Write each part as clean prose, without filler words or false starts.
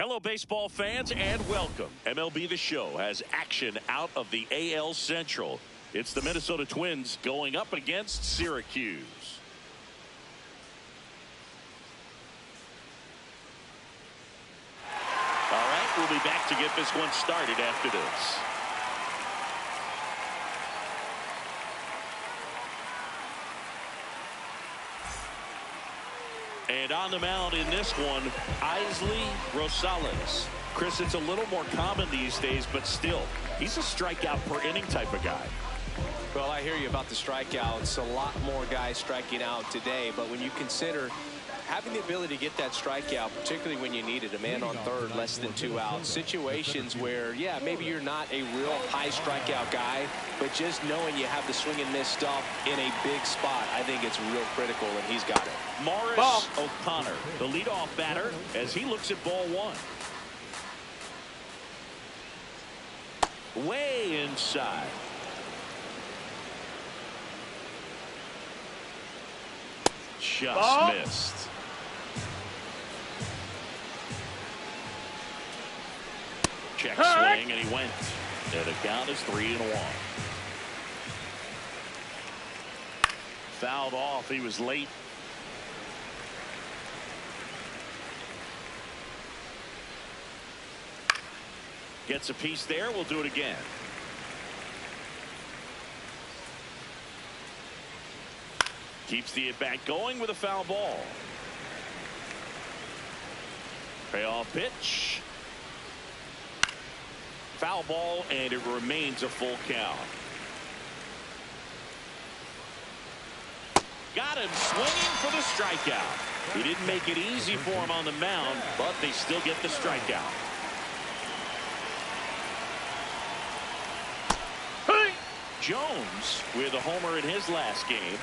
Hello, baseball fans, and welcome. MLB The Show has action out of the AL Central. It's the Minnesota Twins going up against Syracuse. All right, we'll be back to get this one started after this. And on the mound in this one, Isley Rosales. Chris, it's a little more common these days, but still, he's a strikeout per inning type of guy. Well, I hear you about the strikeouts. A lot more guys striking out today, but when you consider having the ability to get that strikeout, particularly when you need it, a man on third, less than 2 outs, situations where, yeah, maybe you're not a real high strikeout guy, but just knowing you have the swing and miss stuff in a big spot, I think it's real critical, and he's got it. Morris O'Connor, the leadoff batter, as he looks at ball one. Way inside. Just missed. Check swing, and he went. And the count is 3-1. Fouled off. He was late. Gets a piece there. We'll do it again. Keeps the at-bat going with a foul ball. Payoff pitch. Foul ball, and it remains a full count. Got him swinging for the strikeout. He didn't make it easy for him on the mound, but they still get the strikeout. Jones with a homer in his last game.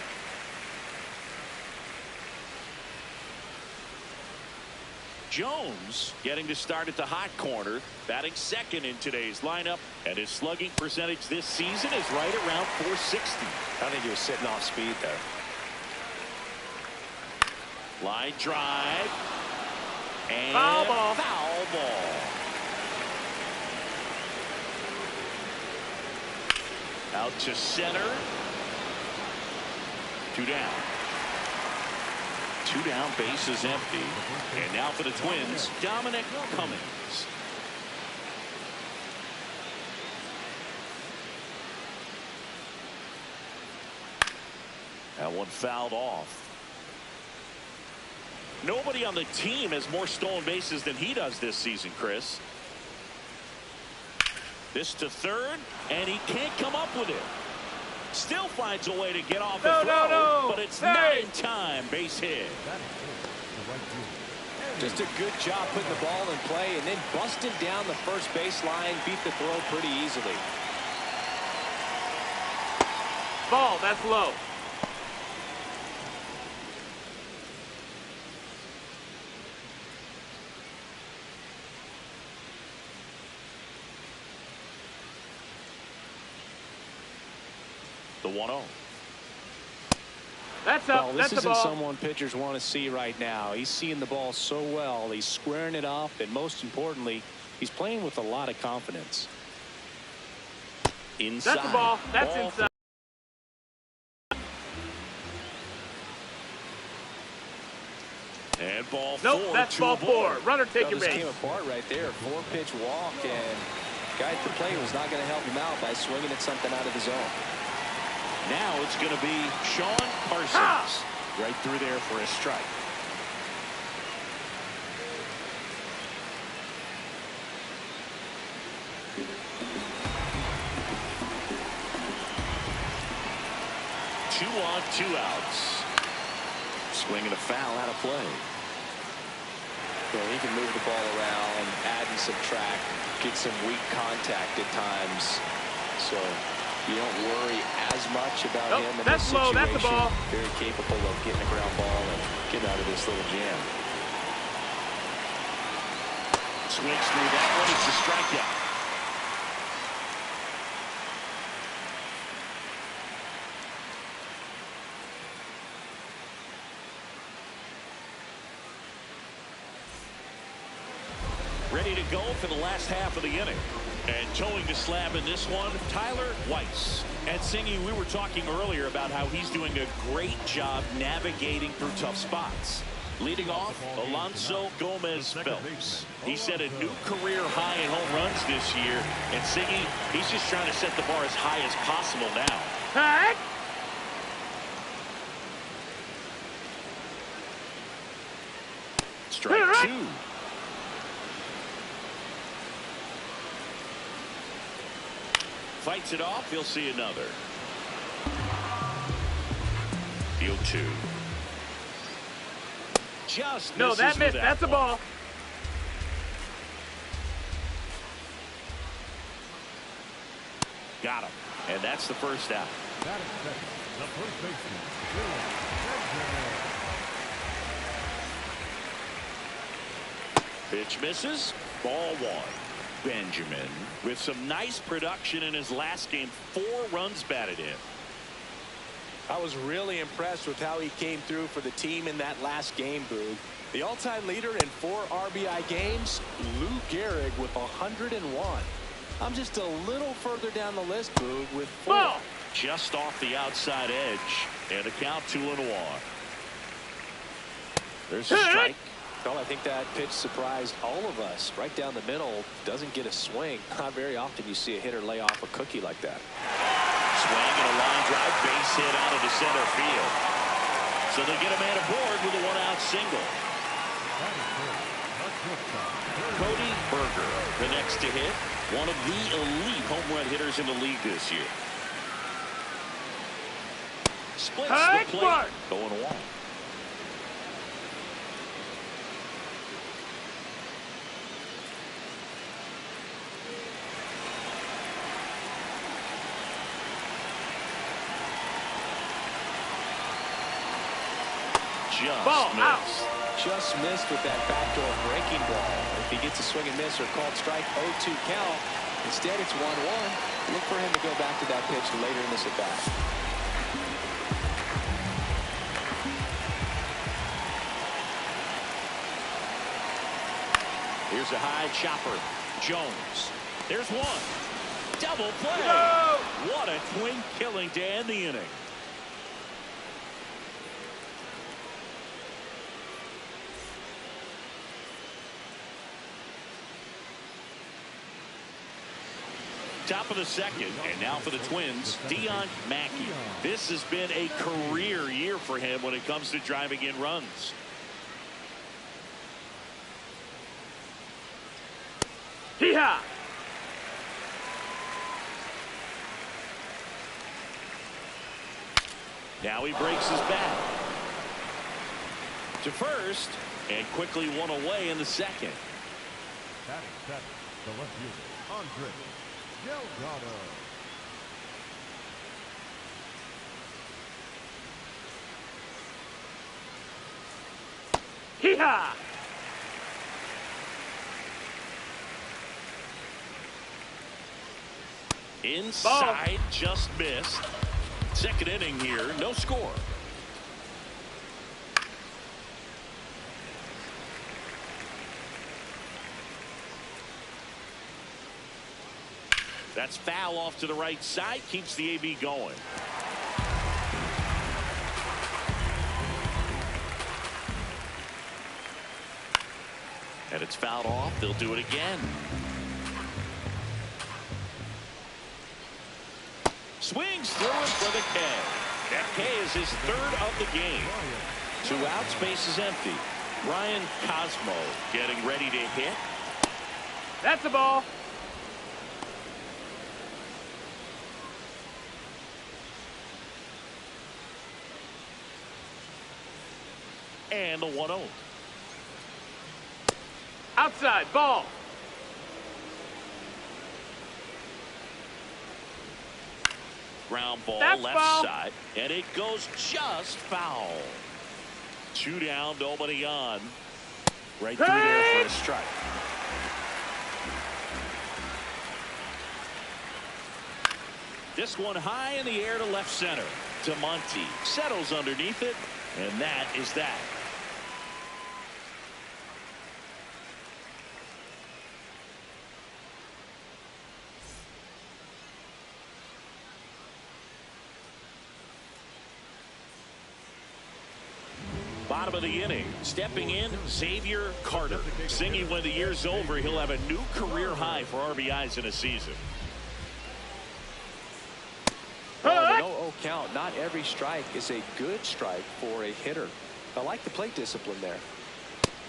Jones getting to start at the hot corner, batting second in today's lineup, and his slugging percentage this season is right around .460. I think he was sitting off speed there. Line drive. And foul ball. Foul ball. Out to center. 2 down. 2 down, base is empty. And now for the Twins, Dominic Cummings. That one fouled off. Nobody on the team has more stolen bases than he does this season, Chris. This to third, and he can't come up with it. Still finds a way to get off the throw, but it's not in time. Base hit. Just a good job putting the ball in play and then busting down the first baseline, beat the throw pretty easily. Ball, that's low. The 1-0. That's up. Well, this isn't someone pitchers want to see right now. He's seeing the ball so well. He's squaring it up, and most importantly, he's playing with a lot of confidence. Inside. That's the ball. That's inside. And ball nope, four. That's ball 4. Runner take your base. This came apart right there. 4-pitch walk, and guy at the plate was not going to help him out by swinging at something out of the zone. Now it's going to be Sean Parsons right through there for a strike. Two on, 2 outs. Swinging a foul out of play. Well, he can move the ball around, add and subtract, get some weak contact at times. So you don't worry as much about him in this situation. That's the ball. Very capable of getting a ground ball and getting out of this little jam. Swings through that one. It's a strikeout. Ready to go for the last half of the inning. And towing the slab in this one, Tyler Weiss. And Singy, we were talking earlier about how he's doing a great job navigating through tough spots. Leading off, Alonso Gomez Phelps. He set a new career high in home runs this year. And Singy, he's just trying to set the bar as high as possible now. Hey! Strike two. Fights it off. He'll see another. Field two. Just no, that missed. That's a ball. Got him. And that's the first out. That is the first baseman. Pitch misses. Ball one. Benjamin with some nice production in his last game. 4 runs batted in. I was really impressed with how he came through for the team in that last game, Boog. The all-time leader in 4 RBI games, Lou Gehrig with 101. I'm just a little further down the list, Boog, with 4. Ball. Just off the outside edge. And a count 2-1. There's a strike. Well, I think that pitch surprised all of us. Right down the middle, doesn't get a swing. Not very often you see a hitter lay off a cookie like that. Swing and a line drive, base hit out of the center field. So they get a man aboard with a 1-out single. Cody Berger, the next to hit. One of the elite home run hitters in the league this year. Splits the plate. Going wide. Just missed with that backdoor breaking ball. If he gets a swing and miss or called strike, 0-2 count. Instead, it's 1-1. Look for him to go back to that pitch later in this at bat. Here's a high chopper. Jones. There's one. Double play. No! What a twin killing to end the inning. Top of the second, and now for the Twins, Deion Mackey. This has been a career year for him when it comes to driving in runs. Hee-haw! Now he breaks his back. To first, and quickly one away in the second. That is the left fielder, Andre Delgado. Hee-haw! Inside, ball. Just missed. Second inning here, no score. That's foul off to the right side, keeps the AB going. And it's fouled off. They'll do it again. Swings through it for the K. That K is his third of the game. 2 outs, base is empty. Ryan Cosmo getting ready to hit. That's a ball. And the 1-0. Outside, ball. Ground ball, that's left foul. side, and it goes just foul. 2 down, nobody on. Right through there for a strike. This one high in the air to left center. DeMonte settles underneath it, and that is that. Bottom of the inning. Stepping in, Xavier Carter. Singing when the year's over, he'll have a new career high for RBIs in a season. No count. Not every strike is a good strike for a hitter. I like the plate discipline there.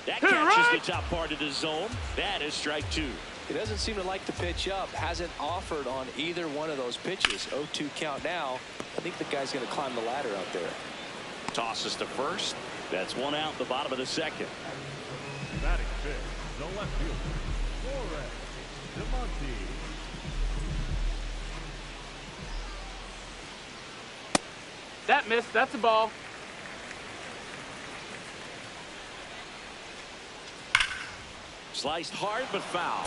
That catches the top part of the zone. That is strike two. He doesn't seem to like the pitch up. Hasn't offered on either one of those pitches. 0-2 count now. I think the guy's going to climb the ladder out there. Tosses to first. That's one out in the bottom of the second. Batting fifth, the left fielder, Flores, DeMonte. That missed. That's a ball. Sliced hard but foul.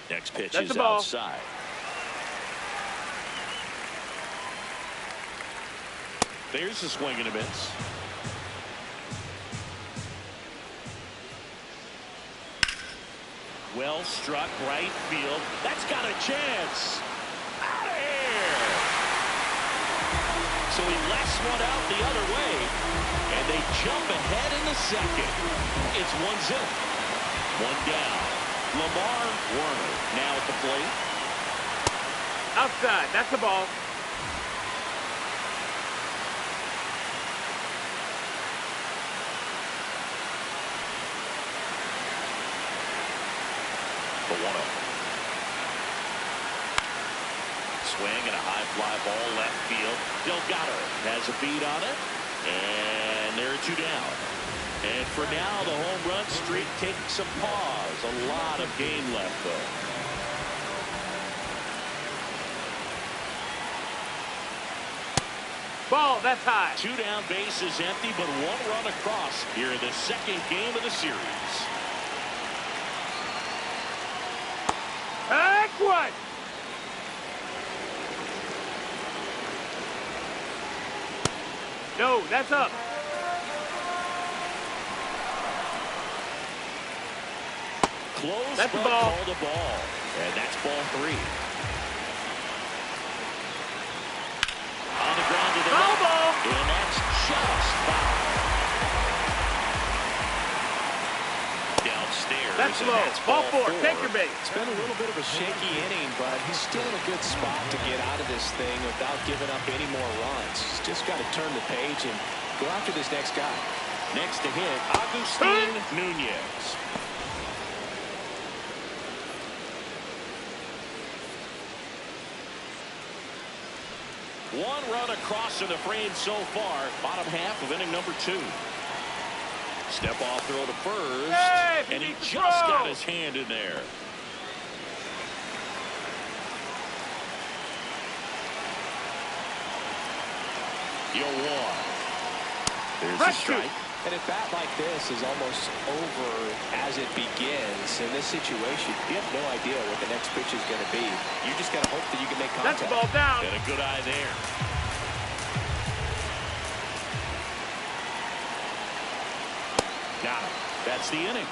Next pitch is outside. There's a swing and a miss. Well struck right field. That's got a chance. Out of here. So he lets one out the other way. And they jump ahead in the second. It's 1-0. One down. Lamar Warner now at the plate. Outside. That's a ball. The 1-0. Swing and a high fly ball left field. Delgado has a beat on it. And there are two down. And for now, the home run streak takes a pause. A lot of game left, though. Ball. That's high. Two down, base is empty, but one run across here in the second game of the series. Heck what? No, that's up. Close, that's but the ball. Called a ball. And that's ball three. On the ground to the Foul left. ball. And that's just foul. Downstairs. That's low. That's Ball four. four. Take your base. It's been a little bit of a shaky inning, but he's still in a good spot to get out of this thing without giving up any more runs. He's just got to turn the page and go after this next guy. Next to hit, Agustin Nunez. One run across in the frame so far. Bottom half of inning number 2. Step off throw to first. Hey, and he just got his hand in there. Deal one. There's a strike. And a bat like this is almost over as it begins. In this situation, you have no idea what the next pitch is going to be. You just got to hope that you can make contact. That's the ball down. Got a good eye there. Got him. That's the inning.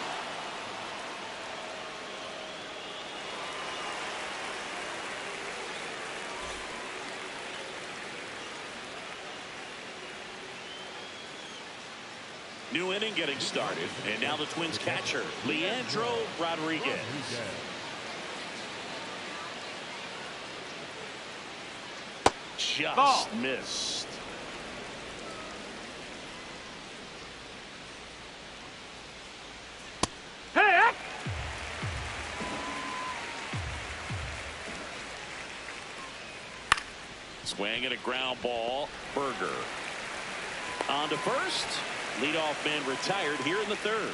New inning getting started. And now the Twins catcher, Leandro Rodriguez. Just missed. Hey! Swing and a ground ball. Berger. On to first. Leadoff man retired here in the third.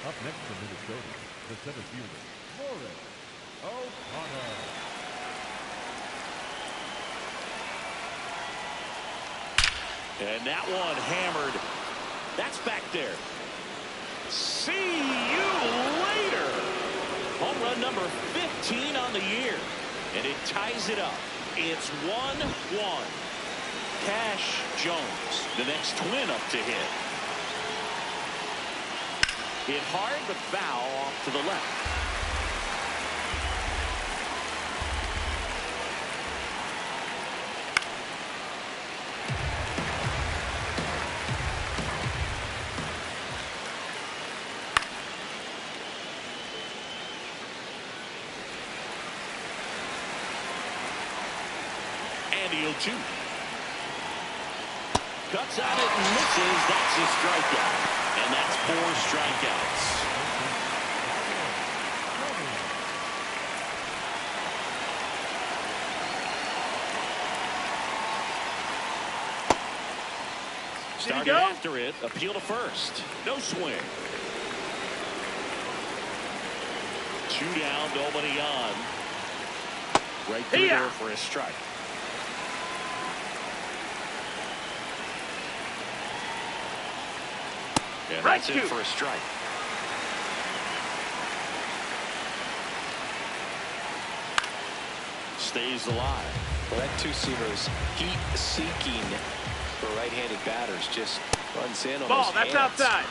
Up next for Minnesota, the center fielder, Morris O'Connor. And that one hammered. That's back there. See you later. Home run number 15 on the year. And it ties it up. It's 1-1. Cash Jones, the next Twin up to hit. Hit hard, but foul off to the left. And he'll shoot. Cuts on it and misses. That's a strikeout. And that's 4 strikeouts. Started after it. Appeal to first. No swing. 2 down. Nobody on. Right through there for a strike. Yeah, that's it for a strike. Stays alive. Well, that two-seamer is heat-seeking for right-handed batters. Just runs in on ball. those That's hands. outside.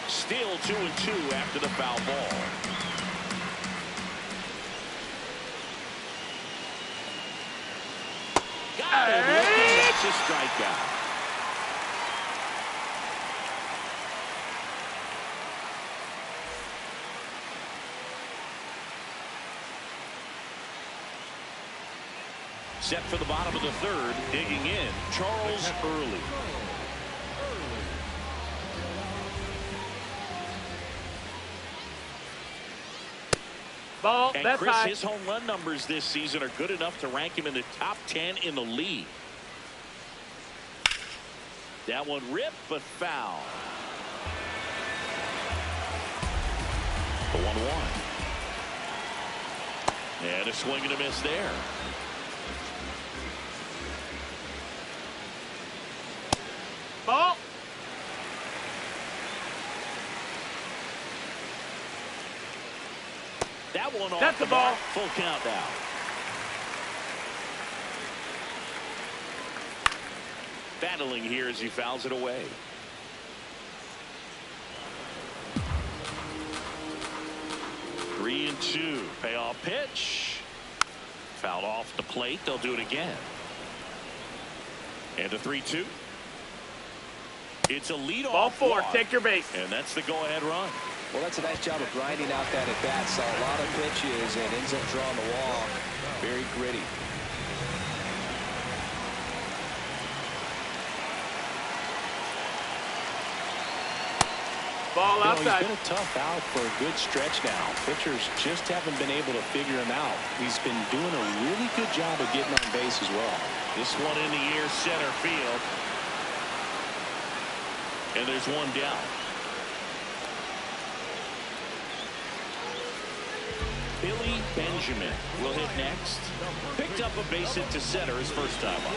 Still 2-2 after the foul ball. Got him looking. That's a strikeout. Set for the bottom of the third. Digging in, Charles Early. Ball. And That's Chris, high. his home run numbers this season are good enough to rank him in the top 10 in the league. That one ripped, but foul. The 1-1. And a swing and a miss there. Ball. That one off That's the the ball. mark. Full count now. Battling here as he fouls it away. Three and 2. Payoff pitch. Fouled off the plate. They'll do it again. And a 3-2. It's a leadoff Ball 4. walk. Take your base. And that's the go-ahead run. Well, that's a nice job of grinding out that at-bat. Saw a lot of pitches and ends up drawing the walk. Very gritty. Ball outside. He's been a tough out for a good stretch now. Pitchers just haven't been able to figure him out. He's been doing a really good job of getting on base as well. This one in the air, center field. And there's one down. Billy Benjamin will hit next. Picked up a base hit to center his first time up.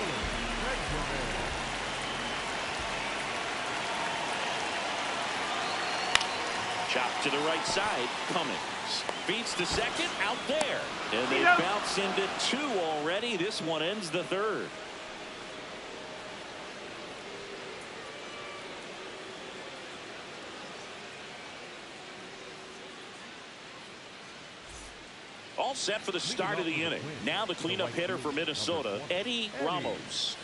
Chop to the right side. Cummins beats the second out there. And they bounce into 2 already. This one ends the third. All set for the start of the inning. Now the cleanup hitter for Minnesota, Eddie Ramos.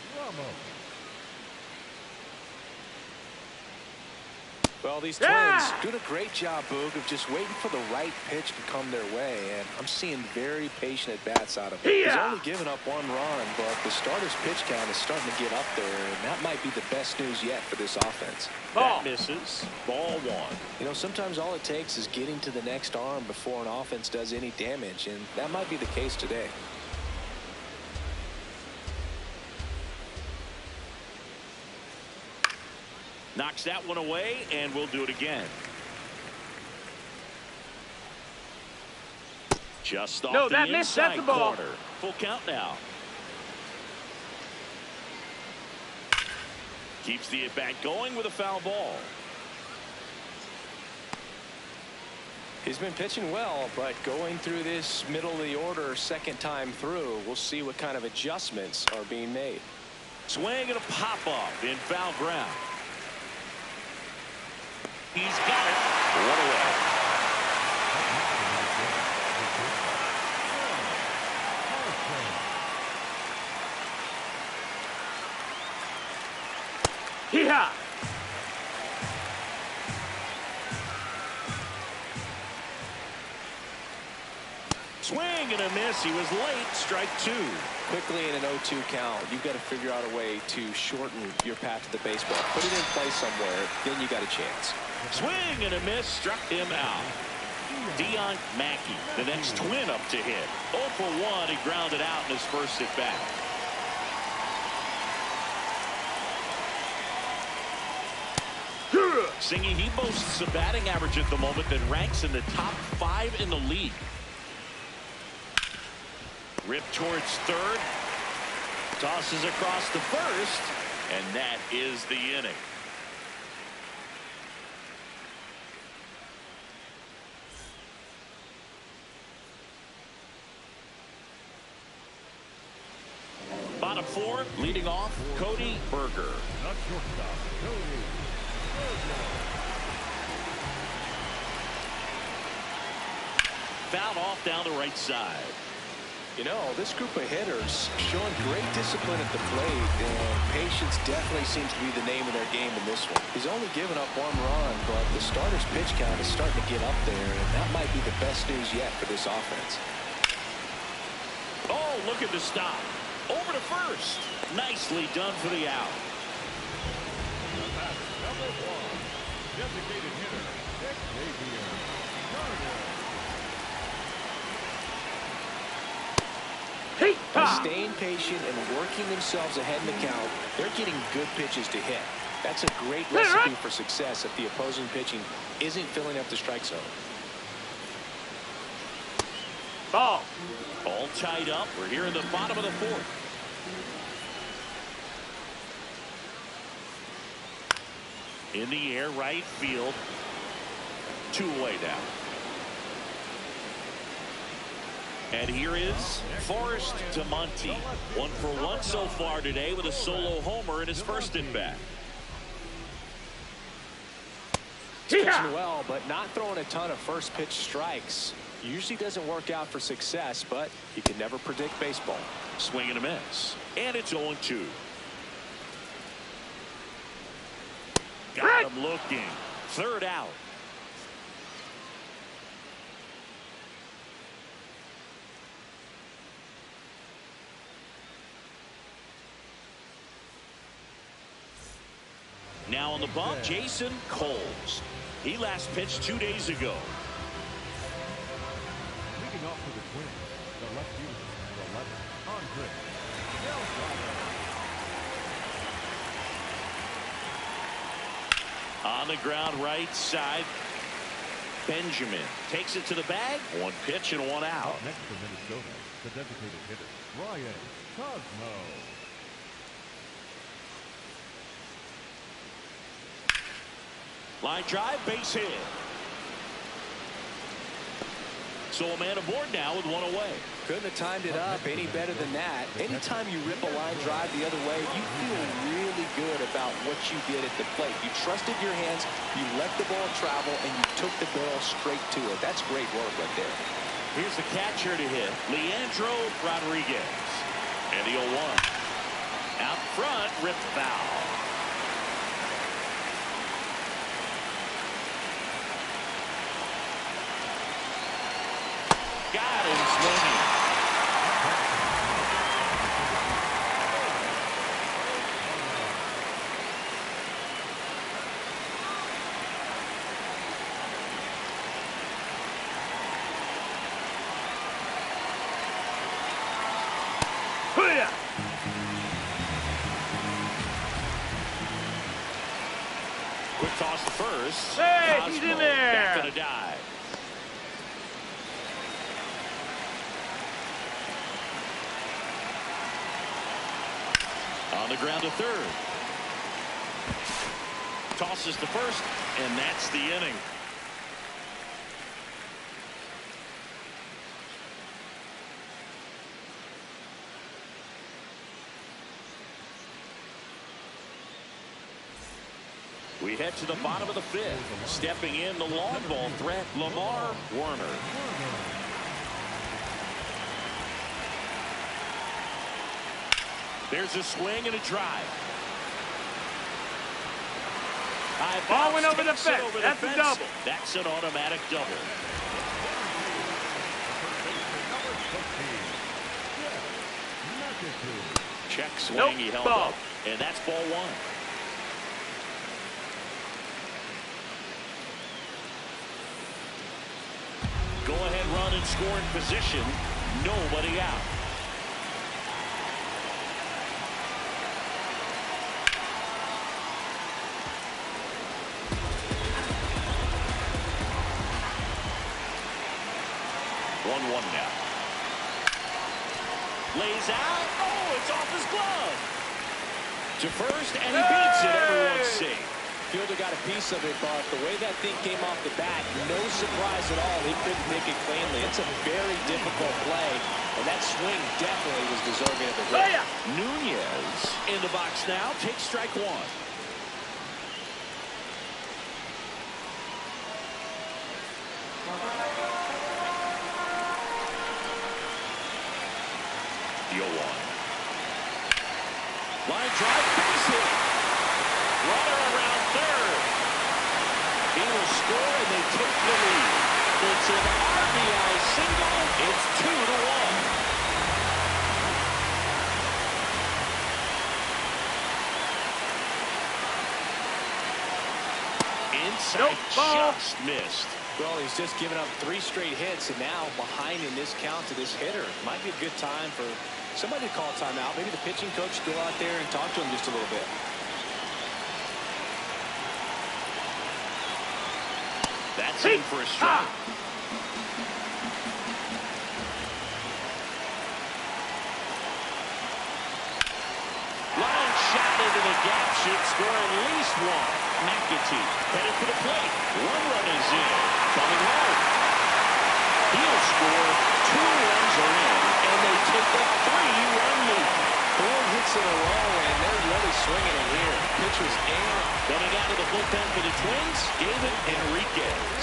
Well, these Twins doing a great job, Boog, of just waiting for the right pitch to come their way, and I'm seeing very patient at-bats out of him. He's only given up 1 run, but the starter's pitch count is starting to get up there, and that might be the best news yet for this offense. That misses. Ball 1. You know, sometimes all it takes is getting to the next arm before an offense does any damage, and that might be the case today. Knocks that one away, and we'll do it again. Just off the inside corner. Full count now. Keeps the at-bat going with a foul ball. He's been pitching well, but going through this middle of the order second time through, we'll see what kind of adjustments are being made. Swing and a pop-off in foul ground. He's got it. One away. Hee-haw! Swing and a miss. He was late. Strike two. Quickly in an 0-2 count, you've got to figure out a way to shorten your path to the baseball. Put it in play somewhere, then you got a chance. Swing and a miss. Struck him out. Deion Mackey, the next twin up to hit. 0 for 1. He grounded out in his first at bat. Singy, he boasts a batting average at the moment that ranks in the top 5 in the league. Ripped towards third. Tosses across the first. And that is the inning. Bottom 4, leading off, Cody Berger. Not shortstop, Cody Berger. Fouled off down the right side. You know, this group of hitters showing great discipline at the plate, and patience definitely seems to be the name of their game in this one. He's only given up 1 run, but the starter's pitch count is starting to get up there, and that might be the best news yet for this offense. Oh, look at the stop. Over to first. Nicely done for the out. Number 1, designated hitter, Xavier Garner. By staying patient and working themselves ahead in the count, they're getting good pitches to hit. That's a great recipe for success if the opposing pitching isn't filling up the strike zone. Ball. All tied up. We're here in the bottom of the 4th. In the air, right field. 2 away now. And here is Forrest DeMonte. 1 for 1 so far today with a solo homer in his first at bat. He's pitching well, but not throwing a ton of first pitch strikes. Usually doesn't work out for success, but you can never predict baseball. Swing and a miss. And it's 0-2. Got him looking. 3rd out. Now on the bump, Jason Coles. He last pitched 2 days ago. Leading off for the Twins, the left fielder, the 11, Andre. On the ground right side. Benjamin takes it to the bag. 1 pitch and 1 out. Up next for Minnesota, the designated hitter, Ryan Cosmo. Line drive, base hit. So a man aboard now with 1 away. Couldn't have timed it up any better than that. Anytime you rip a line drive the other way, you feel really good about what you did at the plate. You trusted your hands, you let the ball travel, and you took the barrel straight to it. That's great work right there. Here's the catcher to hit, Leandro Rodriguez. And the 0-1. Out front, ripped foul. Got him swinging. Quick toss to first. Hey, Cosmo he's in there. back to the dive. On the ground to third. Tosses to first, and that's the inning. We head to the bottom of the fifth. Stepping in the long ball threat, Lamar Warner. There's a swing and a drive. Ball went over the fence. That's a double. That's an automatic double. Check swing, nope, he held ball. up, and that's ball one. Go ahead run and score in position. Nobody out. One now. Lays out. Oh, it's off his glove. To first, and he beats it. Everyone's safe. Fielder got a piece of it, but the way that thing came off the bat, no surprise at all. He couldn't make it cleanly. It's a very difficult play, and that swing definitely was deserving of the hit. Nunez in the box now. Takes strike one. Line drive, base hit. Runner around third. He will score, and they take the lead. It's an RBI single. It's 2-1. Inside, just missed. Well, he's just given up 3 straight hits, and now behind in this count to this hitter. Might be a good time for somebody to call timeout. Maybe the pitching coach go out there and talk to him just a little bit. That's in for a strike. Line shot into the gap, should score at least one. McAtee headed for the plate. One run is in. Coming home. He'll score. 2 runs are in, and they take a 3-run lead. 4 hits in a row, and they're really swinging it here. Pitcher's in. Coming out of the bullpen for the Twins, David Enriquez.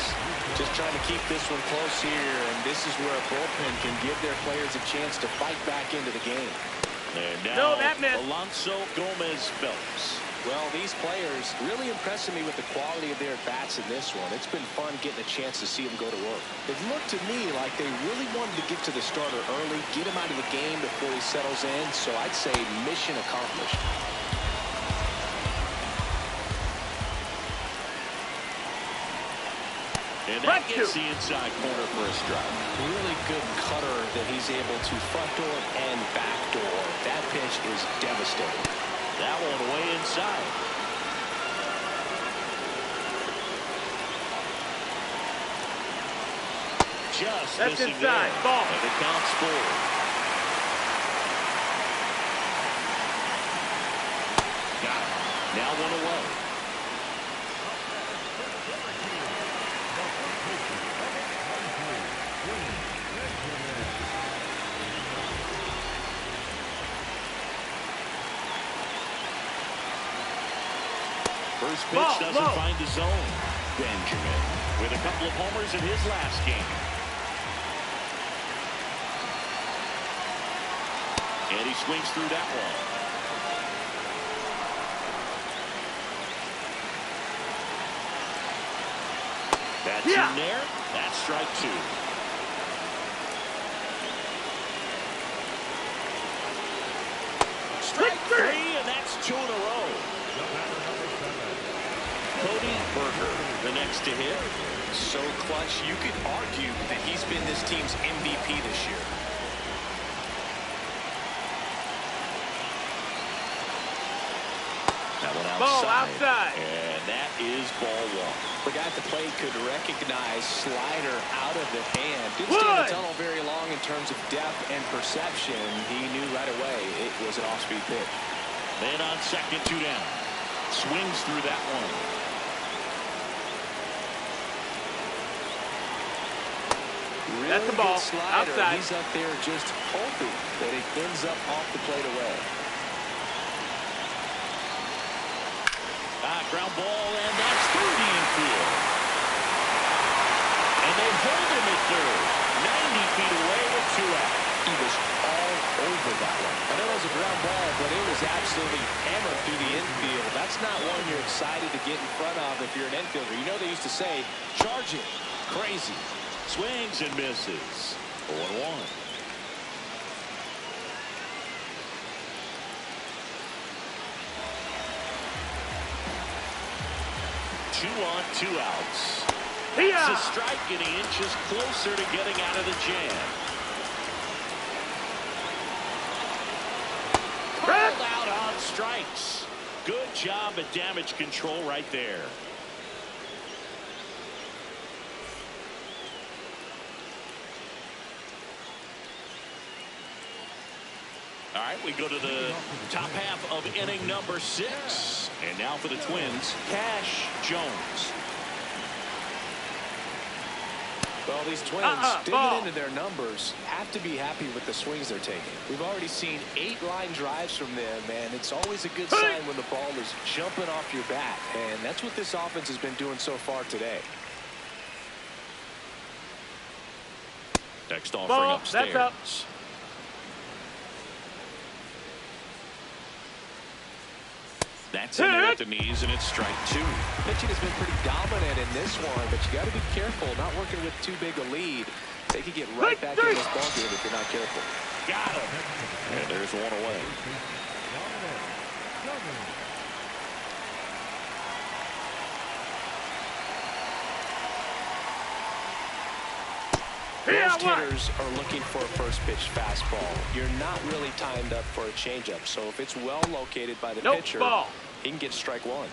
Just trying to keep this one close here, and this is where a bullpen can give their players a chance to fight back into the game. And now Alonso Gomez Phelps. Well, these players really impressing me with the quality of their bats in this one. It's been fun getting a chance to see them go to work. It looked to me like they really wanted to get to the starter early, get him out of the game before he settles in, so I'd say mission accomplished. And that gets the inside corner for a strike. Really good cutter that he's able to front door and back door. That pitch is devastating. That one way inside. Just that's missing inside. there. Ball. And the count's full. Got it. Now one away. First pitch doesn't find the zone. Benjamin with a couple of homers in his last game. And he swings through that one. That's in there. That's strike 2. Strike 3, and that's 2 in a row. Cody Berger, the next to hit. So clutch, you could argue that he's been this team's MVP this year. That one outside. Ball outside. And that is ball 1. The guy at the plate could recognize slider out of the hand. Didn't stay in the tunnel very long in terms of depth and perception. He knew right away it was an off-speed pitch. Man on second, 2 down. Swings through that one. Really that's the ball. Slider. Outside. He's up there just hoping that it ends up off the plate away. Ground ball, and that's through the infield. And they hold him at third. 90 feet away with 2 out. He was all over that one. I know it was a ground ball, but it was absolutely hammered through the infield. That's not one you're excited to get in front of if you're an infielder. You know they used to say, charge it. Crazy. Swings and misses. 0-1. 2 on, 2 outs. It's a strike, and he inches closer to getting out of the jam. Called out on strikes. Good job at damage control right there. All right, we go to the top half of inning number 6. And now for the Twins, Cash Jones. Well, these Twins, digging into their numbers, have to be happy with the swings they're taking. We've already seen 8 line drives from them, and it's always a good sign when the ball is jumping off your bat. And that's what this offense has been doing so far today. Next offering upstairs. That's up. That's in there at the knees, and it's strike 2. Pitching has been pretty dominant in this one, but you got to be careful, not working with too big a lead. They could get right back in this ballgame if you're not careful. Got him. And there's one away. Most hitters are looking for a first pitch fastball. You're not really timed up for a changeup, so if it's well located by the pitcher, he can get strike 1.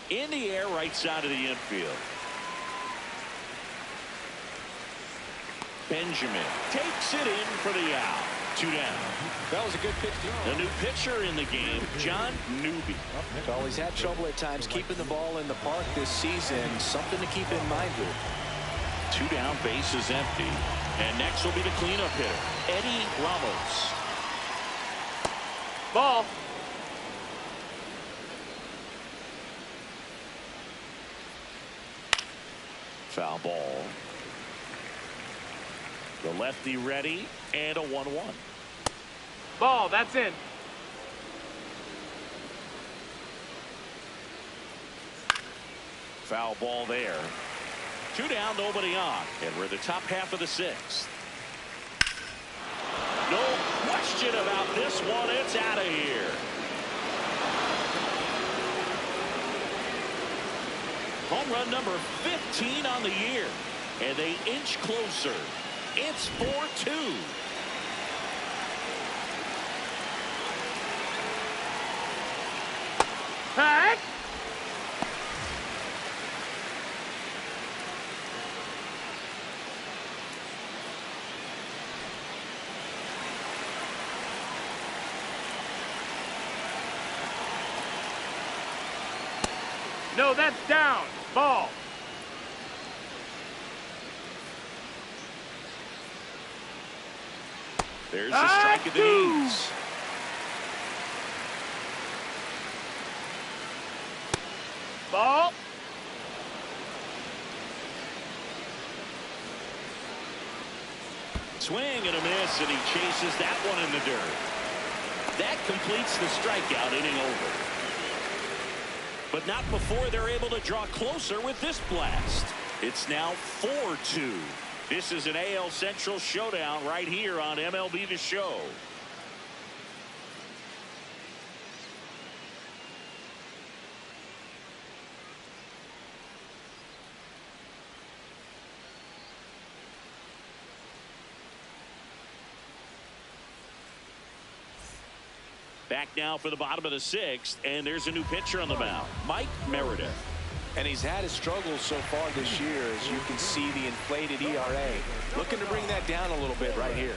In the air, right side of the infield. Benjamin takes it in for the out. 2 down. That was a good pitch. The new pitcher in the game, John Newby. Well, he's had trouble at times keeping the ball in the park this season. Something to keep in mind here. 2 down, base is empty. And next will be the cleanup hitter, Eddie Ramos. Ball. Foul ball. The lefty ready, and a 1-1. Ball, that's in. Foul ball there. 2 down, nobody on. And we're in the top half of the 6th. No question about this one. It's out of here. Home run number 15 on the year. And they inch closer. It's 4-2. Hey! No, that's down. Ball. There's the strike at the knees. Ball. Swing and a miss, and he chases that one in the dirt. That completes the strikeout, inning over. But not before they're able to draw closer with this blast. It's now 4-2. This is an AL Central showdown right here on MLB The Show. Back now for the bottom of the 6th, and there's a new pitcher on the mound, Mike Meredith. And he's had his struggles so far this year, as you can see the inflated ERA. Looking to bring that down a little bit right here.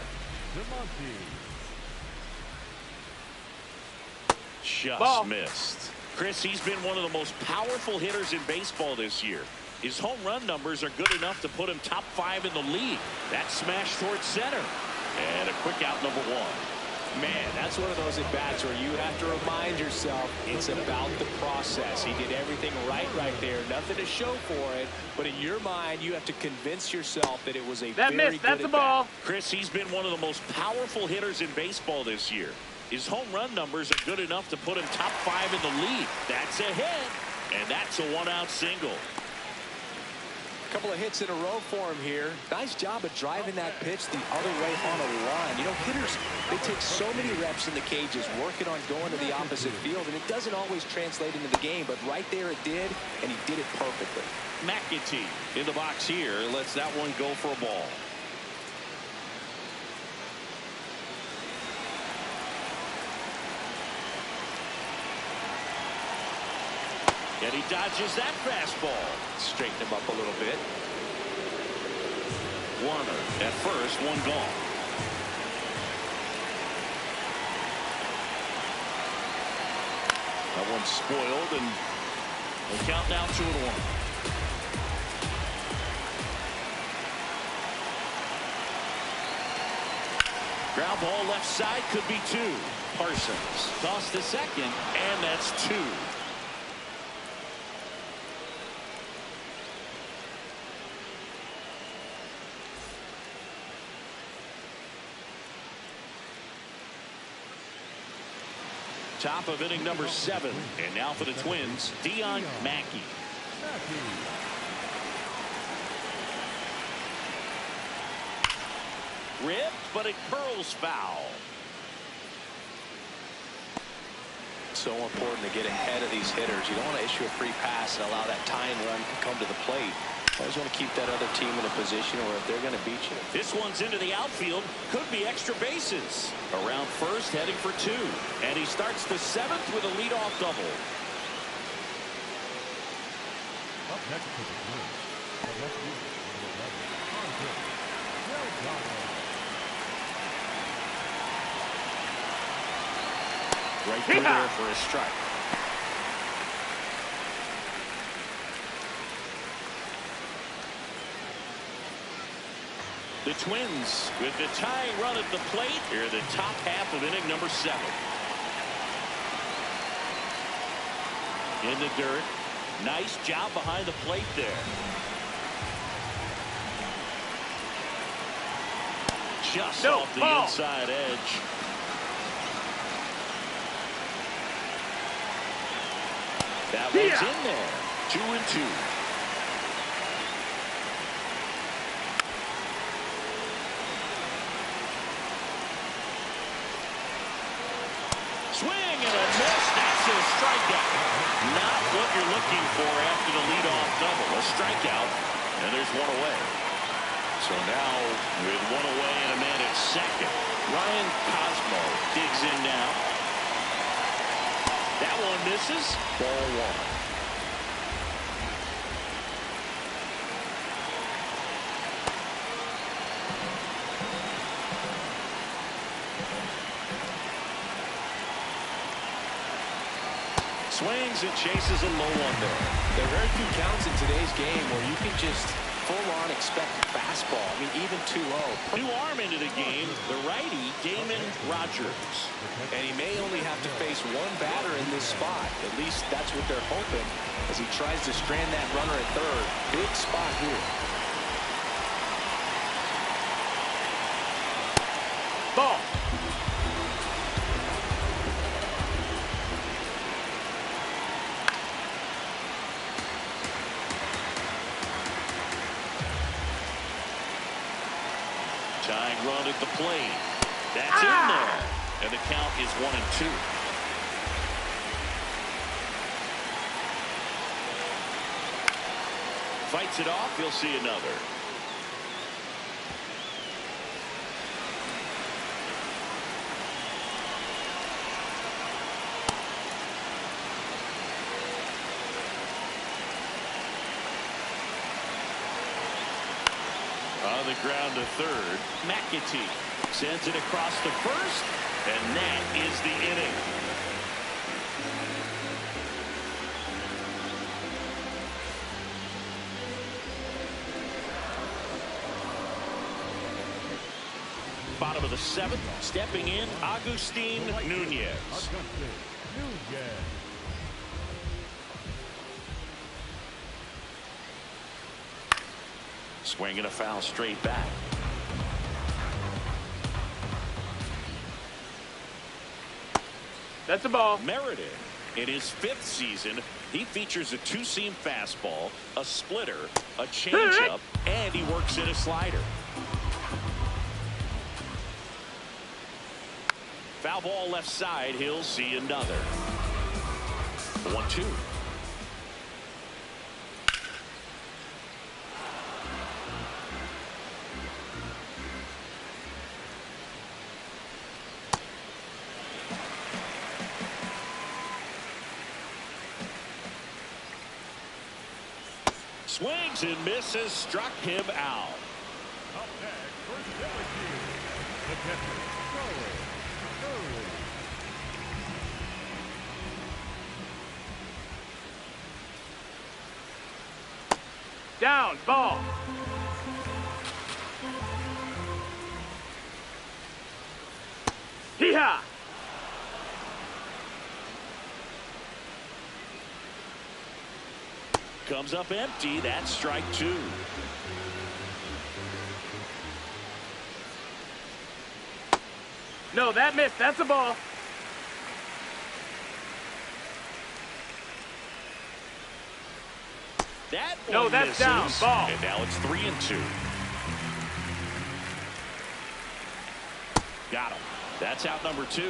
Just missed. Chris, he's been one of the most powerful hitters in baseball this year. His home run numbers are good enough to put him top 5 in the league. That smash towards center. And a quick out, number one. Man, that's one of those at-bats where you have to remind yourself it's about the process. He did everything right there. Nothing to show for it. But in your mind, you have to convince yourself that it was a very good That's a ball. Chris, he's been one of the most powerful hitters in baseball this year. His home run numbers are good enough to put him top 5 in the league. That's a hit. And that's a one-out single. Couple of hits in a row for him here. Nice job of driving that pitch the other way on a line. You know, hitters, they take so many reps in the cages working on going to the opposite field, and it doesn't always translate into the game, but right there it did, and he did it perfectly. McAtee in the box here lets that one go for a ball. And he dodges that fastball. Straighten him up a little bit. Warner at first, one gone. That one's spoiled, and they count down 2-1. Ground ball left side, could be 2. Parsons tossed to second, and that's 2. Top of inning number 7. And now for the Twins, Dion Mackey. Ripped, but it curls foul. So important to get ahead of these hitters. You don't want to issue a free pass and allow that tying run to come to the plate. You always want to keep that other team in a position where if they're going to beat you. This one's into the outfield. Could be extra bases. Around first, heading for 2. And he starts the 7th with a leadoff double. Up next to the Twins, the left fielder, number 11, Right through there for a strike. The Twins with the tying run at the plate here, the top half of inning number 7. In the dirt. Nice job behind the plate there. Just off the inside edge. That one's in there. 2-2. Swing and a miss. That's a strikeout. Not what you're looking for after the leadoff double. A strikeout, and there's one away. So now with one away and a man at second, Ryan Cosmo digs in now. That one misses. Ball 1. Swings and chases a low one there. There are very few counts in today's game where you can just full-on expect a fastball. I mean, even too low. New arm into the game, the righty, Damon Rogers. And he may only have to face one batter in this spot. At least that's what they're hoping as he tries to strand that runner at third. Big spot here. Ball. Tying run at the plate. That's in there. And the count is 1-2. Fights it off. He'll see another. On the ground to third, McAtee sends it across to first, and that is the inning. Bottom bottom of the 7th. Stepping in, Agustin Nunez. Swinging a foul straight back. That's a ball. Meredith, in his 5th season, he features a two-seam fastball, a splitter, a changeup, and he works in a slider. Foul ball left side. He'll see another. 1-2. Swings and misses, struck him out. Up next for Syracuse, the catcher, Curry. Down, ball. Hee-haw. Comes up empty. That's strike 2. No, that missed. That's a ball. That No, one that's misses. down. Ball. And now it's 3-2. Got him. That's out number 2.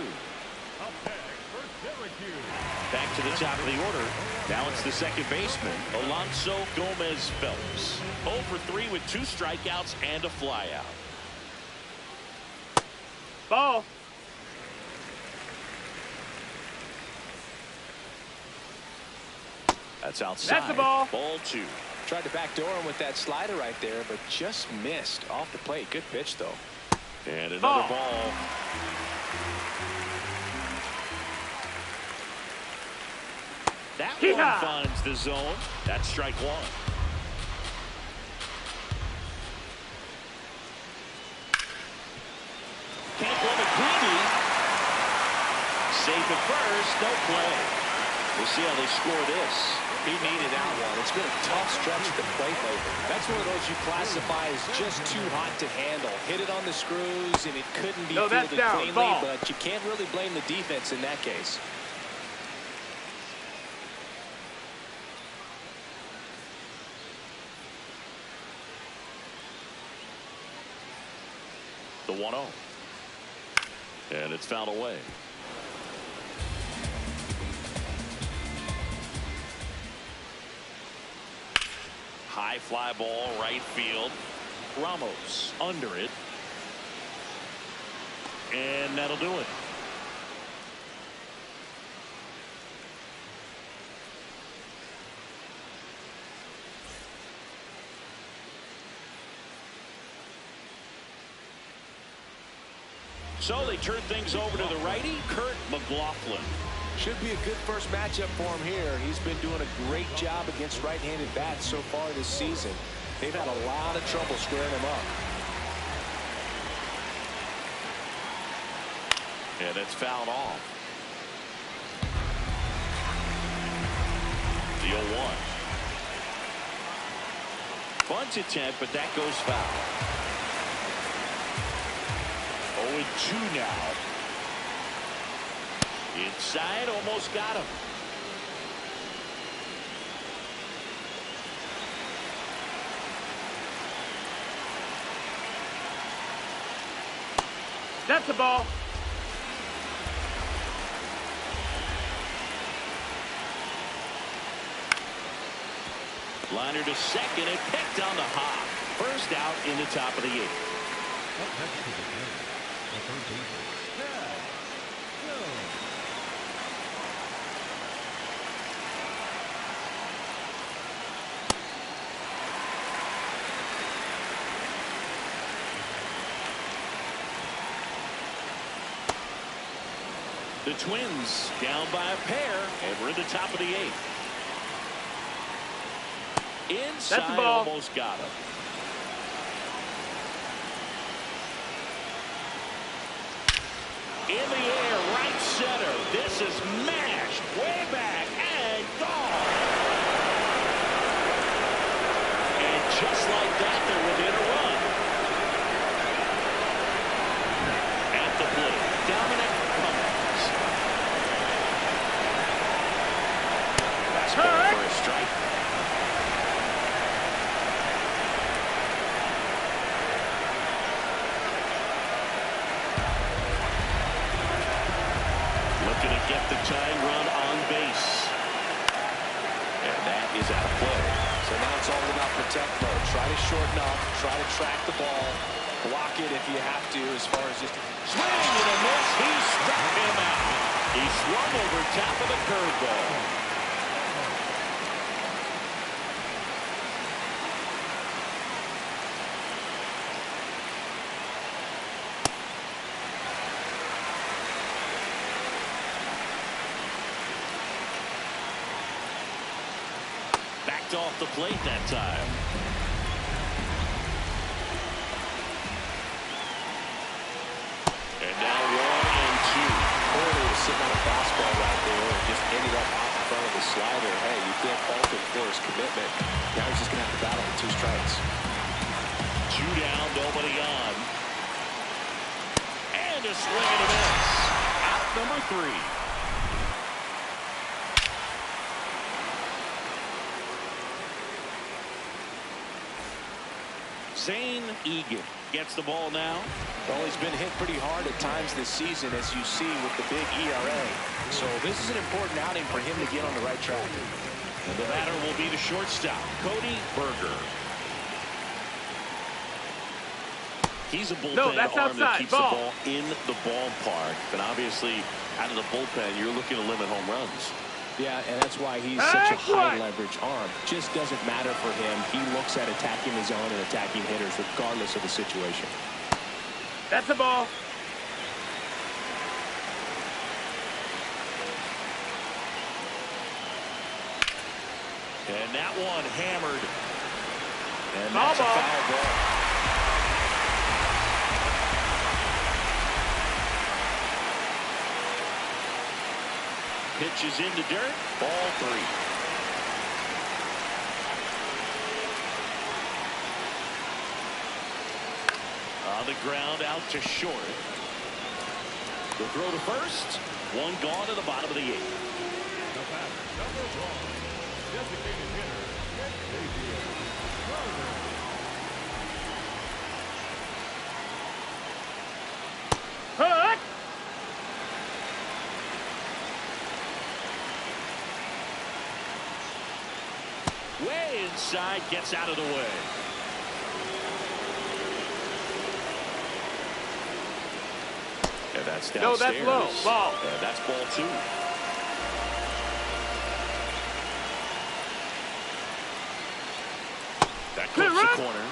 Up next for Syracuse. Back to the top of the order. Now it's the second baseman, Alonso Gomez Phelps. 0 for 3 with 2 strikeouts and a flyout. Ball. That's outside. That's the ball. Ball 2. Tried to backdoor him with that slider right there, but just missed off the plate. Good pitch, though. And another ball. That one finds the zone. That's strike 1. Can't blow it cleanly. Safe at first. No play. We'll see how they score this. He needed that one. It's been a tough stretch at the plate lately. That's one of those you classify as just too hot to handle. Hit it on the screws, and it couldn't be fielded cleanly, ball. but you can't really blame the defense in that case. The 1-0. And it's fouled away. High fly ball, right field. Ramos under it. And that'll do it. So they turn things over to the righty, Kurt McLaughlin. Should be a good first matchup for him here. He's been doing a great job against right-handed bats so far this season. They've had a lot of trouble squaring him up. And it's fouled off. The 0-1. Bunt attempt, but that goes foul. 0-2 now. Inside, almost got him. That's the ball. Liner to second and picked on the hop. First out in the top of the 8th. Up next to the plate, the third baseman, Chad Jones. The Twins down by a pair, and we're in the top of the 8th. Inside, almost got him. In the air, right center. This is mashed way back and gone. And just like that, they're within a run. At the plate, Dominic Cummings. Fastball for a strike. Looking to get the tying run on base. And that is out of play. So now it's all about protect mode. Try to shorten up, try to track the ball, block it if you have to, as far as just Swing and a miss. He struck him out. He swung over top of the curveball. Backed off the plate that time. And now 1-2. Corley was sitting on a fastball right there and just ended up out in front of the slider. Hey, you can't fault him for his commitment. Now he's just going to have to battle with 2 strikes. 2 down, nobody on. And a swing and a miss. Out number 3. Zane Egan gets the ball now. Well, he's been hit pretty hard at times this season, as you see with the big ERA. So this is an important outing for him to get on the right track. And the batter will be the shortstop, Cody Berger. He's a bullpen arm that keeps the ball in the ballpark. But obviously, out of the bullpen, you're looking to limit home runs. Yeah, and that's why he's such a high-leverage arm. Just doesn't matter for him. He looks at attacking the zone and attacking hitters regardless of the situation. That's the ball. And that one hammered. And that's a foul ball. Pitches into dirt. Ball 3. On the ground, out to short. The throw to first. 1 gone to the bottom of the 8th. The batter, number 1, designated hitter, Hook. Way inside, gets out of the way. And that's downstairs. No, that's low. Ball. And that's ball 2. That clips the corner.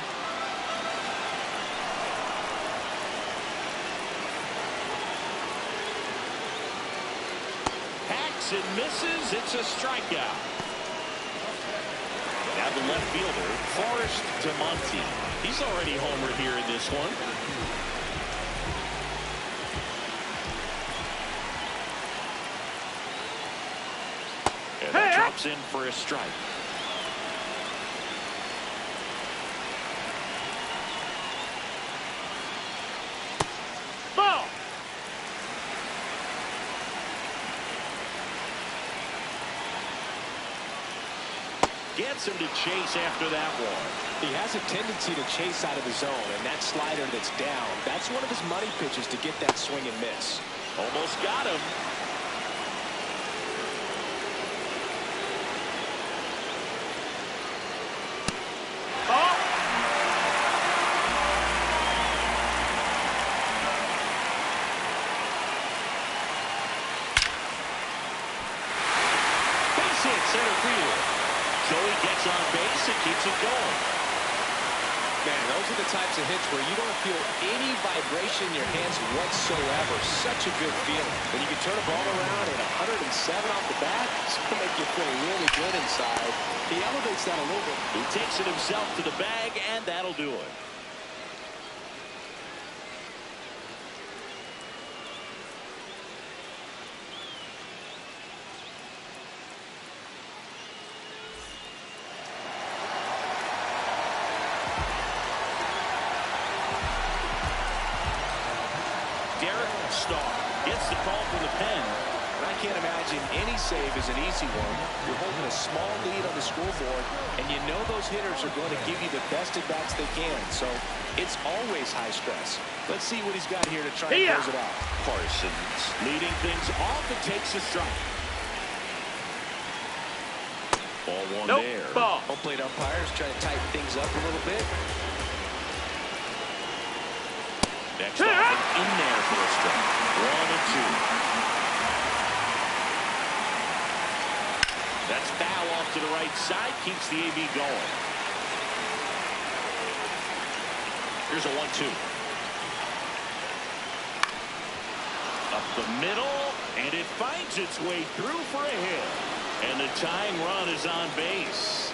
Hacks and misses. It's a strikeout. Now the left fielder, Forrest DeMonte. He's already homered here in this one. And that drops in for a strike. Ball. Gets him to chase after that one. He has a tendency to chase out of the zone, and that slider that's down, that's one of his money pitches to get that swing and miss. Almost got him. Center field. Joey gets on base and keeps it going. Man, those are the types of hits where you don't feel any vibration in your hands whatsoever. Such a good feeling. When you can turn a ball around at 107 off the bat, it's going to make you feel really good inside. He elevates that a little bit. He takes it himself to the bag, and that'll do it. Star gets the call from the pen. I can't imagine any save is an easy one. You're holding a small lead on the scoreboard, and you know those hitters are going to give you the best at-bats they can. So it's always high stress. Let's see what he's got here to try and close it out. Parsons leading things off and takes a strike. Ball one there. Ball. Home plate umpires trying to tighten things up a little bit. Next offering in there for a strike. 1 and 2. That's foul off to the right side. Keeps the AB going. Here's a 1-2. Up the middle, and it finds its way through for a hit. And the tying run is on base.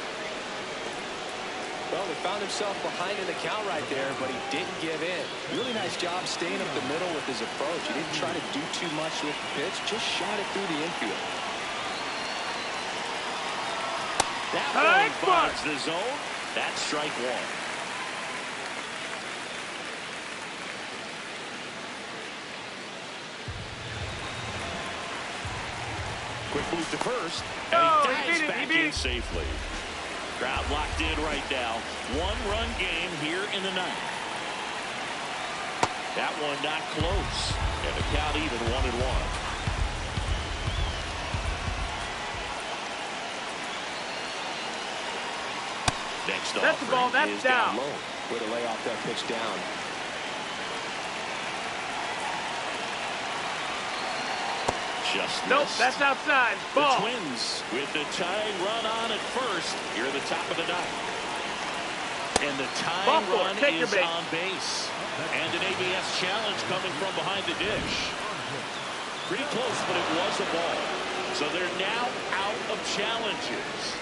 Well, he found himself behind in the count right there, but he didn't give in. Really nice job staying up the middle with his approach. He didn't try to do too much with the pitch, just shot it through the infield. That one finds the zone. That's strike one. Quick move to first, and he dives back in safely. Crowd locked in right now. 1-run game here in the ninth. That one not close, and the count even 1-1. Next That's the ball. That's down. Low. Way to lay off that pitch down. Just nope, missed. that's outside. Ball. The Twins with the tying run on at first. Here at the top of the ninth. And the tying run is on base. And an ABS challenge coming from behind the dish. Pretty close, but it was a ball. So they're now out of challenges.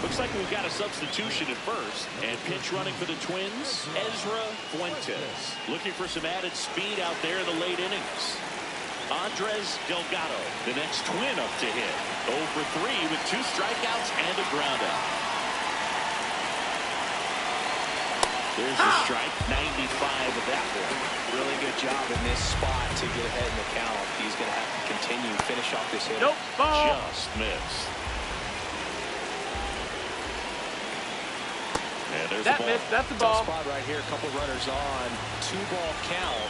Looks like we've got a substitution at first. And pitch running for the Twins, Ezra Fuentes. Looking for some added speed out there in the late innings. Andres Delgado, the next Twin up to hit. 0 for 3 with 2 strikeouts and a groundout. There's the strike, 95 of that one. Really good job in this spot to get ahead in the count. He's going to have to continue, finish off this hit. Nope, ball. Just missed. And there's that the ball. missed, that's the ball. Tough spot right here, a couple runners on, 2-ball count.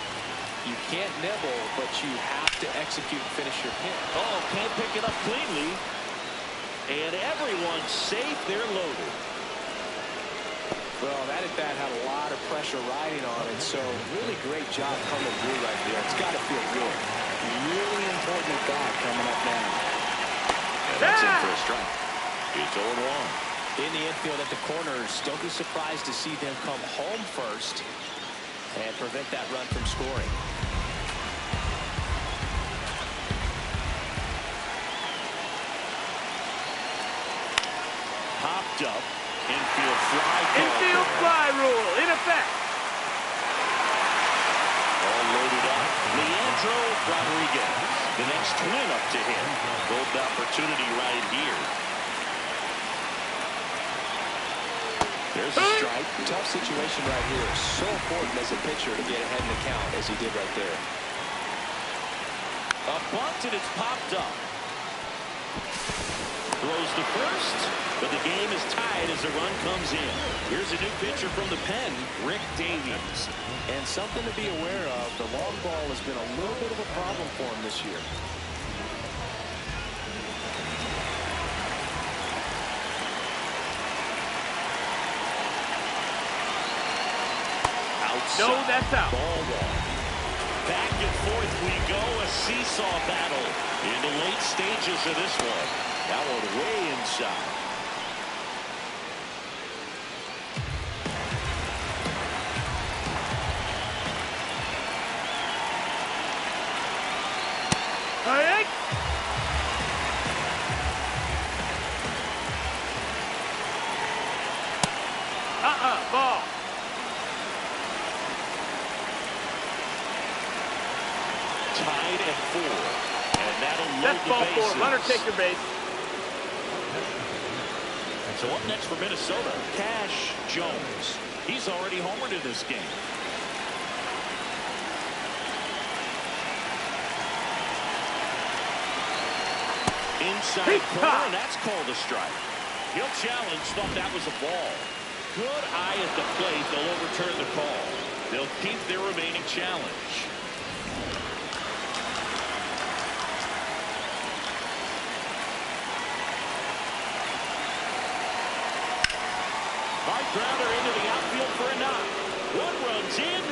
You can't nibble, but you have to execute and finish your pitch. Oh, can't pick it up cleanly. And everyone's safe. They're loaded. Well, that at-bat had a lot of pressure riding on it, so really great job coming through right there. It's got to feel good. Really important at-bat coming up now. And that's in for a strike. It's 0-1. In the infield at the corners, don't be surprised to see them come home first and prevent that run from scoring. Popped up. Infield fly. Infield fly rule in effect. All loaded up. Leandro Rodriguez, the next Twin up to hit. Golden opportunity right here. There's a strike. Tough situation right here. So important as a pitcher to get ahead in the count as he did right there. A bunt, and it's popped up. Throws the first, but the game is tied as the run comes in. Here's a new pitcher from the pen, Rick Davies. And something to be aware of, the long ball has been a little bit of a problem for him this year. Outside. No, that's out. Ball one. Back and forth we go, a seesaw battle in the late stages of this one. That one way inside. Hey! Ball. Tied at 4. And that'll load That's the ball bases. 4. Runner take your base. So up next for Minnesota, Cash Jones. He's already homered in this game. Inside corner, and that's called a strike. He'll challenge, thought that was a ball. Good eye at the plate. They'll overturn the call. They'll keep their remaining challenge. Hard grounder into the outfield for a knock. One runs in.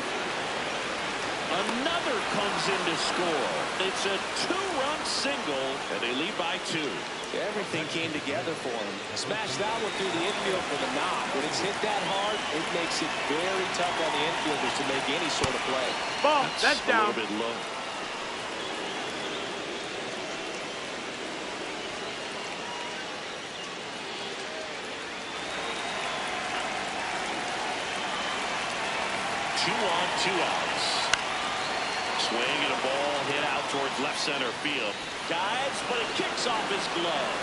Another comes in to score. It's a two-run single, and they lead by 2. Everything came together for him. Smashed that one through the infield for the knock. When it's hit that hard, it makes it very tough on the infielders to make any sort of play. Ball, that's down. A little bit low. Two on, 2 outs. Swing and a ball hit out towards left center field. Dives, but it kicks off his glove.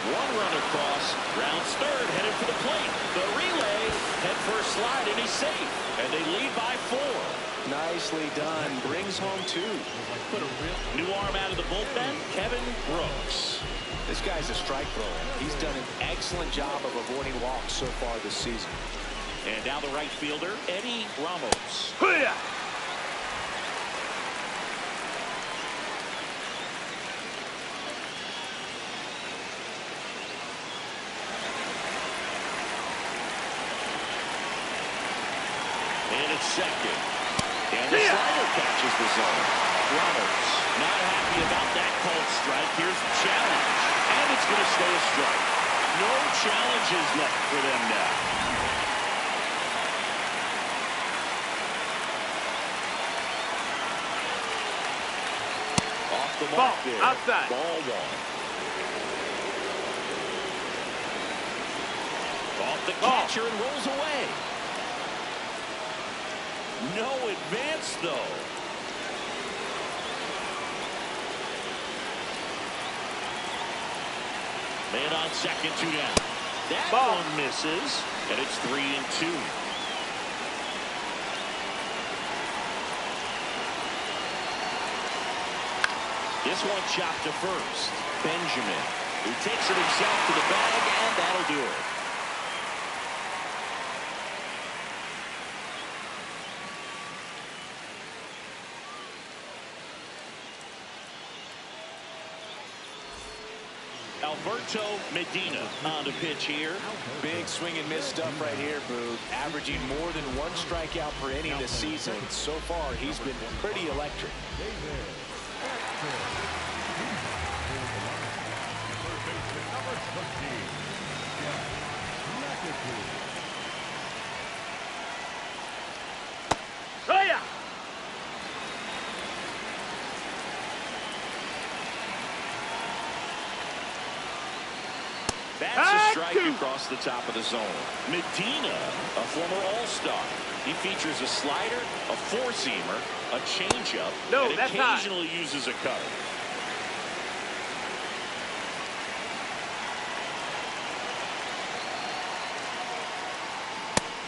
One run across, rounds third, headed for the plate. The relay, head first slide, and he's safe. And they lead by 4. Nicely done. Brings home 2. Put a real new arm out of the bullpen, Kevin Brooks. This guy's a strike thrower. He's done an excellent job of avoiding walks so far this season. And now the right fielder, Eddie Ramos. Hoo-yah! And it's second. And the slider catches the zone. Ramos not happy about that called strike. Here's the challenge. And it's going to stay a strike. No challenges left for them now. Off the mark there. Outside. Ball 1. Off the catcher and rolls away. No advance, though. Man on second, 2 down. That one misses, and it's 3-2. This one chopped to first. Benjamin, who takes it himself to the bag, and that'll do it. Alberto Medina on the pitch here. Big swing and miss stuff right here, Boo. Averaging more than 1 strikeout per inning this season. So far, he's been pretty electric. Hoo-yah! That's a strike across the top of the zone. Medina, a former All-Star. He features a slider, a four-seamer, a changeup, and occasionally uses a cutter.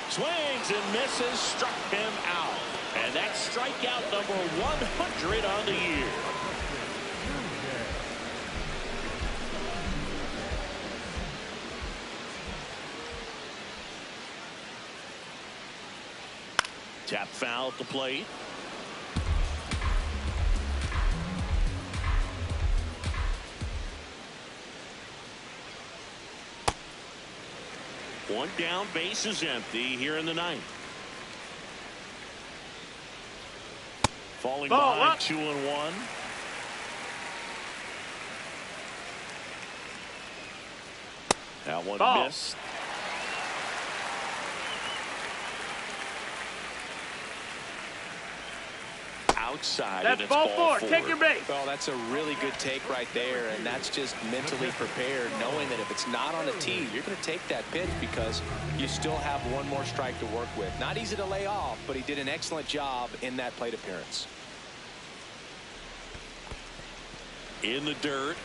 Swings and misses, struck him out. And that's strikeout number 100 on the year. Tap foul at the plate. One down, base is empty here in the 9th. Falling behind 2-1. That one missed. Outside. That's ball 4. Take your base. Well, that's a really good take right there, and that's just mentally prepared, knowing that if it's not on a tee, you're going to take that pitch because you still have one more strike to work with. Not easy to lay off, but he did an excellent job in that plate appearance. In the dirt.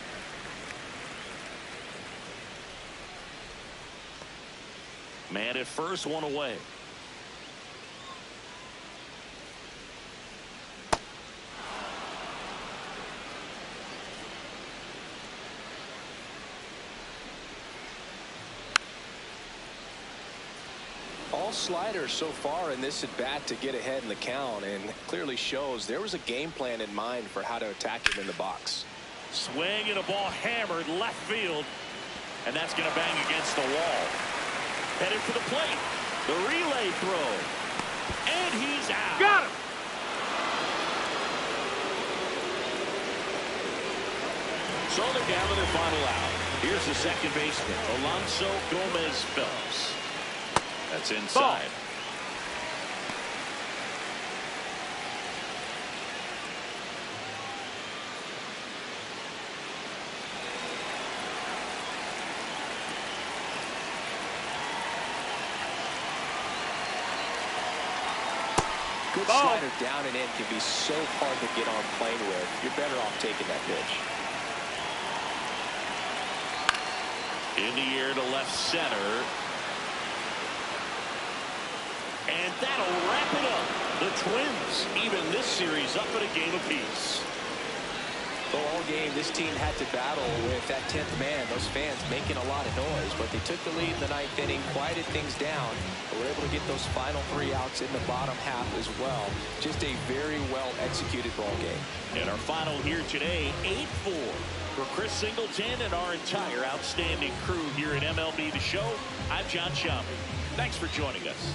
Man at first, one away. slider so far in this at bat to get ahead in the count, and clearly shows there was a game plan in mind for how to attack him in the box. Swing and a ball hammered left field, and that's going to bang against the wall. Headed for the plate. The relay throw, and he's out. Got him. So they're down to their final out. Here's the second baseman, Alonso Gomez Phillips. That's inside. Ball. Good Ball. slider down and in can be so hard to get on plane with. You're better off taking that pitch. In the air to left center. And that'll wrap it up. The Twins even this series up at a game apiece. So all game, this team had to battle with that 10th man, those fans making a lot of noise, but they took the lead in the 9th inning, quieted things down, and were able to get those final 3 outs in the bottom half as well. Just a very well executed ball game. And our final here today, 8-4 for Chris Singleton and our entire outstanding crew here at MLB The Show. I'm John Schaumburg. Thanks for joining us.